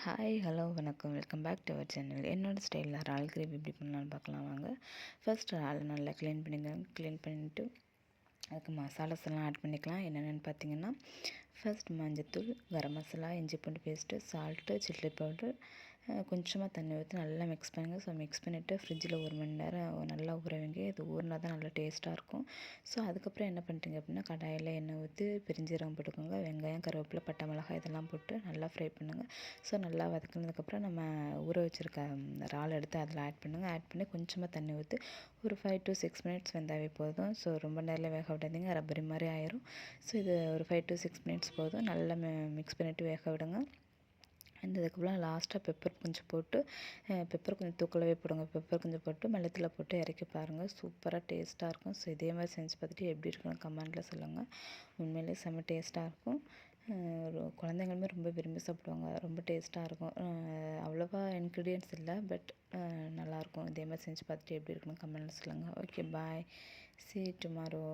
Hi hello வணக்கம் welcome back to our channel. என்னோடய ஸ்டைலில் இறால் கிரேவி எப்படி பண்ணலான்னு பார்க்கலாம் வாங்க. ஃபர்ஸ்ட் இறால் நல்லா க்ளீன் பண்ணிவிட்டு அதுக்கு மசாலாஸ் எல்லாம் ஆட் பண்ணிக்கலாம். என்னென்னு பார்த்தீங்கன்னா, ஃபர்ஸ்ட் மஞ்சத்தூள், கரம் மசாலா, இஞ்சி பூண்டு பேஸ்ட்டு, சால்ட்டு, சில்லி பவுடர், கொஞ்சமாக தண்ணி ஊற்றி நல்லா மிக்ஸ் பண்ணுங்கள். ஸோ மிக்ஸ் பண்ணிவிட்டு ஃப்ரிட்ஜில் 1 மணி நேரம் நல்லா ஊற வைங்க. இது ஊறினா தான் நல்லா டேஸ்ட்டாக இருக்கும். ஸோ அதுக்கப்புறம் என்ன பண்ணுறீங்க அப்படின்னா, கடாயில் எண்ணெய் ஊற்றி பெருஞ்சீரகம் போட்டுக்கோங்க. வெங்காயம், கருவேப்பிலை, பட்டை மிளகாய் இதெல்லாம் போட்டு நல்லா ஃப்ரை பண்ணுங்கள். ஸோ நல்லா வதக்கினதுக்கப்புறம் நம்ம ஊற வச்சுருக்க இறால் எடுத்து அதில் ஆட் பண்ணுங்கள். ஆட் பண்ணி கொஞ்சமாக தண்ணி ஊற்றி ஒரு 5 to 6 மினிட்ஸ் வெந்தாவே போதும். ஸோ ரொம்ப நேரம் வேக விடாதீங்க, ரப்பரி மாதிரி ஆயிரும். ஸோ இது ஒரு 5 to 6 மினிட்ஸ் போதும். நல்லா மிக்ஸ் பண்ணிவிட்டு வேக விடுங்க. அதுக்கப்புறம் லாஸ்ட்டாக பெப்பர் கொஞ்சம் போட்டு, பெப்பர் கொஞ்சம் தூக்கலாகவே போடுங்க. பெப்பர் கொஞ்சம் போட்டு மிளகுத்தூளை போட்டு இறக்கி பாருங்கள். சூப்பராக டேஸ்ட்டாக இருக்கும். ஸோ இதே மாதிரி செஞ்சு பார்த்துட்டு எப்படி இருக்குன்னு கமெண்ட்டில் சொல்லுங்கள். உண்மையிலேயே செம்ம டேஸ்ட்டாக இருக்கும். குழந்தைங்களுமே ரொம்ப விரும்பி சாப்பிடுவாங்க. ரொம்ப டேஸ்ட்டாக இருக்கும். அவ்வளோவா இன்க்ரீடியன்ட்ஸ் இல்லை, பட் நல்லாயிருக்கும். இதே மாதிரி செஞ்சு பார்த்துட்டு எப்படி இருக்குன்னு கமெண்ட்டில் சொல்லுங்கள். Okay, bye, see you tomorrow.